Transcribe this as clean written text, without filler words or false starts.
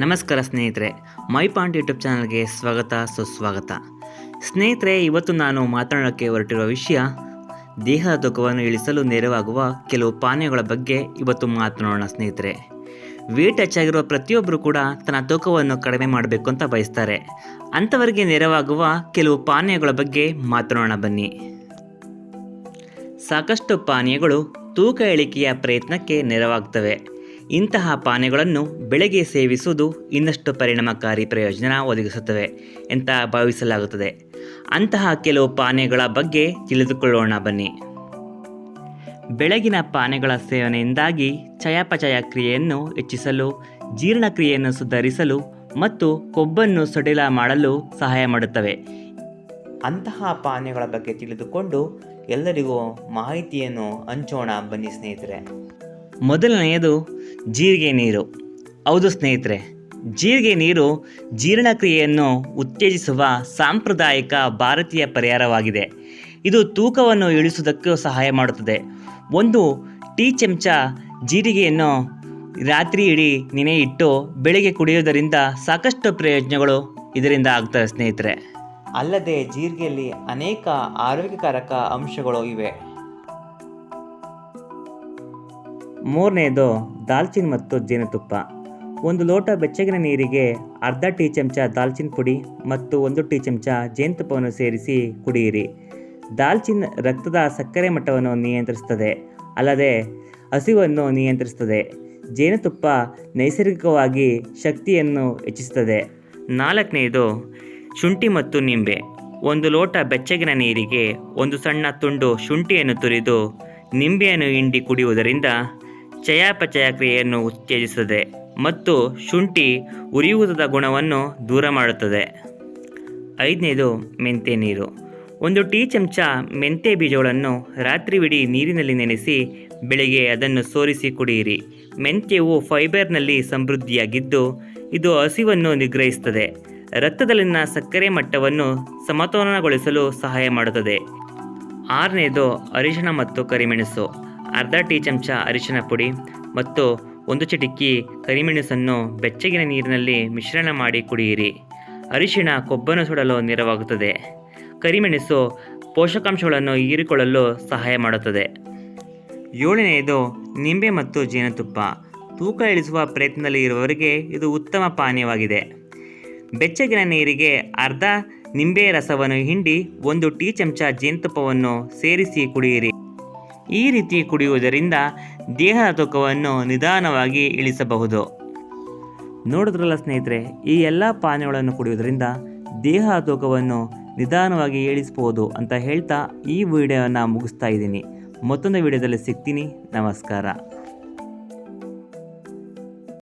ನಮಸ್ಕಾರ ಸ್ನೇಹಿತರೆ, my point YouTube ಚಾನಲ್ಗೆ ಸ್ವಾಗತ ಸುಸ್ವಾಗತ. ಸ್ನೇಹಿತರೆ, ಇವತ್ತು ನಾನು ಮಾತನಾಡೋಕ್ಕೆ ಹೊರಟಿರುವ ವಿಷಯ ದೇಹದ ತೂಕವನ್ನು ಇಳಿಸಲು ನೆರವಾಗುವ ಕೆಲವು ಪಾನೀಯಗಳ ಬಗ್ಗೆ ಇವತ್ತು ಮಾತನಾಡೋಣ. ಸ್ನೇಹಿತರೆ, ವೇಟ್ ಹೆಚ್ಚಾಗಿರುವ ಪ್ರತಿಯೊಬ್ಬರು ಕೂಡ ತನ್ನ ತೂಕವನ್ನು ಕಡಿಮೆ ಮಾಡಬೇಕು ಅಂತ ಬಯಸ್ತಾರೆ. ಅಂಥವರಿಗೆ ನೆರವಾಗುವ ಕೆಲವು ಪಾನೀಯಗಳ ಬಗ್ಗೆ ಮಾತನಾಡೋಣ ಬನ್ನಿ. ಸಾಕಷ್ಟು ಪಾನೀಯಗಳು ತೂಕ ಇಳಿಕೆಯ ಪ್ರಯತ್ನಕ್ಕೆ ನೆರವಾಗ್ತವೆ. ಇಂತಹ ಪಾನೀಯಗಳನ್ನು ಬೆಳಗ್ಗೆ ಸೇವಿಸುವುದು ಇನ್ನಷ್ಟು ಪರಿಣಾಮಕಾರಿ ಪ್ರಯೋಜನ ಒದಗಿಸುತ್ತವೆ ಅಂತ ಭಾವಿಸಲಾಗುತ್ತದೆ. ಅಂತಹ ಕೆಲವು ಪಾನೀಯಗಳ ಬಗ್ಗೆ ತಿಳಿದುಕೊಳ್ಳೋಣ ಬನ್ನಿ. ಬೆಳಗಿನ ಪಾನೀಯಗಳ ಸೇವನೆಯಿಂದಾಗಿ ಚಯಾಪಚಯ ಕ್ರಿಯೆಯನ್ನು ಹೆಚ್ಚಿಸಲು, ಜೀರ್ಣಕ್ರಿಯೆಯನ್ನು ಸುಧಾರಿಸಲು ಮತ್ತು ಕೊಬ್ಬನ್ನು ಸಡಿಲ ಮಾಡಲು ಸಹಾಯ ಮಾಡುತ್ತವೆ. ಅಂತಹ ಪಾನೀಯಗಳ ಬಗ್ಗೆ ತಿಳಿದುಕೊಂಡು ಎಲ್ಲರಿಗೂ ಮಾಹಿತಿಯನ್ನು ಹಂಚೋಣ ಬನ್ನಿ ಸ್ನೇಹಿತರೆ. ಮೊದಲನೆಯದು ಜೀರಿಗೆ ನೀರು. ಹೌದು ಸ್ನೇಹಿತರೆ, ಜೀರಿಗೆ ನೀರು ಜೀರ್ಣಕ್ರಿಯೆಯನ್ನು ಉತ್ತೇಜಿಸುವ ಸಾಂಪ್ರದಾಯಿಕ ಭಾರತೀಯ ಪರಿಹಾರವಾಗಿದೆ. ಇದು ತೂಕವನ್ನು ಇಳಿಸುವುದಕ್ಕೂ ಸಹಾಯ ಮಾಡುತ್ತದೆ. ಒಂದು ಟೀ ಚಮಚ ಜೀರಿಗೆಯನ್ನು ರಾತ್ರಿ ಇಡೀ ನೆನೆ ಇಟ್ಟು ಬೆಳಗ್ಗೆ ಕುಡಿಯುವುದರಿಂದ ಸಾಕಷ್ಟು ಪ್ರಯೋಜನಗಳು ಇದರಿಂದ ಆಗ್ತವೆ ಸ್ನೇಹಿತರೆ. ಅಲ್ಲದೆ ಜೀರಿಗೆಯಲ್ಲಿ ಅನೇಕ ಆರೋಗ್ಯಕಾರಕ ಅಂಶಗಳು ಇವೆ. ಮೂರನೆಯದು ದಾಲ್ಚಿನ್ನಿ ಮತ್ತು ಜೇನುತುಪ್ಪ. ಒಂದು ಲೋಟ ಬೆಚ್ಚಗಿನ ನೀರಿಗೆ ಅರ್ಧ ಟೀ ಚಮಚ ದಾಲ್ಚಿನ್ನಿ ಪುಡಿ ಮತ್ತು 1 ಟೀ ಚಮಚ ಜೇನುತುಪ್ಪವನ್ನು ಸೇರಿಸಿ ಕುಡಿಯಿರಿ. ದಾಲ್ಚಿನ್ನಿ ರಕ್ತದ ಸಕ್ಕರೆ ಮಟ್ಟವನ್ನು ನಿಯಂತ್ರಿಸುತ್ತದೆ, ಅಲ್ಲದೆ ಹಸಿವನ್ನು ನಿಯಂತ್ರಿಸುತ್ತದೆ. ಜೇನುತುಪ್ಪ ನೈಸರ್ಗಿಕವಾಗಿ ಶಕ್ತಿಯನ್ನು ಹೆಚ್ಚಿಸುತ್ತದೆ. ನಾಲ್ಕನೆಯದು ಶುಂಠಿ ಮತ್ತು ನಿಂಬೆ. ಒಂದು ಲೋಟ ಬೆಚ್ಚಗಿನ ನೀರಿಗೆ ಒಂದು ಸಣ್ಣ ತುಂಡು ಶುಂಠಿಯನ್ನು ತುರಿದು ನಿಂಬೆಯನ್ನು ಹಿಂಡಿ ಕುಡಿಯುವುದರಿಂದ ಚಯಾಪಚಯ ಕ್ರಿಯೆಯನ್ನು ಉತ್ತೇಜಿಸುತ್ತದೆ ಮತ್ತು ಶುಂಠಿ ಉರಿಯೂತದ ಗುಣವನ್ನು ದೂರ ಮಾಡುತ್ತದೆ. ಐದನೇದು ಮೆಂತ್ಯ ನೀರು. ಒಂದು ಟೀ ಚಮಚ ಮೆಂತ್ಯ ಬೀಜಗಳನ್ನು ರಾತ್ರಿವಿಡೀ ನೀರಿನಲ್ಲಿ ನೆನೆಸಿ ಬೆಳಿಗ್ಗೆ ಅದನ್ನು ಸೋರಿಸಿ ಕುಡಿಯಿರಿ. ಮೆಂತ್ಯವು ಫೈಬರ್ನಲ್ಲಿ ಸಮೃದ್ಧಿಯಾಗಿದ್ದು ಇದು ಹಸಿವನ್ನು ನಿಗ್ರಹಿಸುತ್ತದೆ. ರಕ್ತದಲ್ಲಿನ ಸಕ್ಕರೆ ಮಟ್ಟವನ್ನು ಸಮತೋಲನಗೊಳಿಸಲು ಸಹಾಯ ಮಾಡುತ್ತದೆ. ಆರನೇದು ಅರಿಶಿಣ ಮತ್ತು ಕರಿಮೆಣಸು. ಅರ್ಧ ಟೀ ಚಮಚ ಅರಿಶಿಣ ಪುಡಿ ಮತ್ತು 1 ಚಿಟಿಕೆ ಕರಿಮೆಣಸನ್ನು ಬೆಚ್ಚಗಿನ ನೀರಿನಲ್ಲಿ ಮಿಶ್ರಣ ಮಾಡಿ ಕುಡಿಯಿರಿ. ಅರಿಶಿಣ ಕೊಬ್ಬನ್ನು ಸುಡಲು ನೆರವಾಗುತ್ತದೆ. ಕರಿಮೆಣಸು ಪೋಷಕಾಂಶಗಳನ್ನು ಹೀರಿಕೊಳ್ಳಲು ಸಹಾಯ ಮಾಡುತ್ತದೆ. ಏಳನೆಯದು ನಿಂಬೆ ಮತ್ತು ಜೇನುತುಪ್ಪ. ತೂಕ ಇಳಿಸುವ ಪ್ರಯತ್ನದಲ್ಲಿ ಇರುವವರಿಗೆ ಇದು ಉತ್ತಮ ಪಾನೀಯವಾಗಿದೆ. ಬೆಚ್ಚಗಿನ ನೀರಿಗೆ ಅರ್ಧ ನಿಂಬೆ ರಸವನ್ನು ಹಿಂಡಿ 1 ಟೀ ಚಮಚ ಜೇನುತುಪ್ಪವನ್ನು ಸೇರಿಸಿ ಕುಡಿಯಿರಿ. ಈ ರೀತಿ ಕುಡಿಯುವುದರಿಂದ ದೇಹದ ತೂಕವನ್ನು ನಿಧಾನವಾಗಿ ಇಳಿಸಬಹುದು. ನೋಡಿದ್ರಲ್ಲ ಸ್ನೇಹಿತರೆ, ಈ ಎಲ್ಲ ಪಾನೀಯಗಳನ್ನು ಕುಡಿಯುವುದರಿಂದ ದೇಹದ ತೂಕವನ್ನು ನಿಧಾನವಾಗಿ ಇಳಿಸಬಹುದು ಅಂತ ಹೇಳ್ತಾ ಈ ವಿಡಿಯೋನ ಮುಗಿಸ್ತಾ ಇದ್ದೀನಿ. ಮತ್ತೊಂದು ವಿಡಿಯೋದಲ್ಲಿ ಸಿಗ್ತೀನಿ. ನಮಸ್ಕಾರ.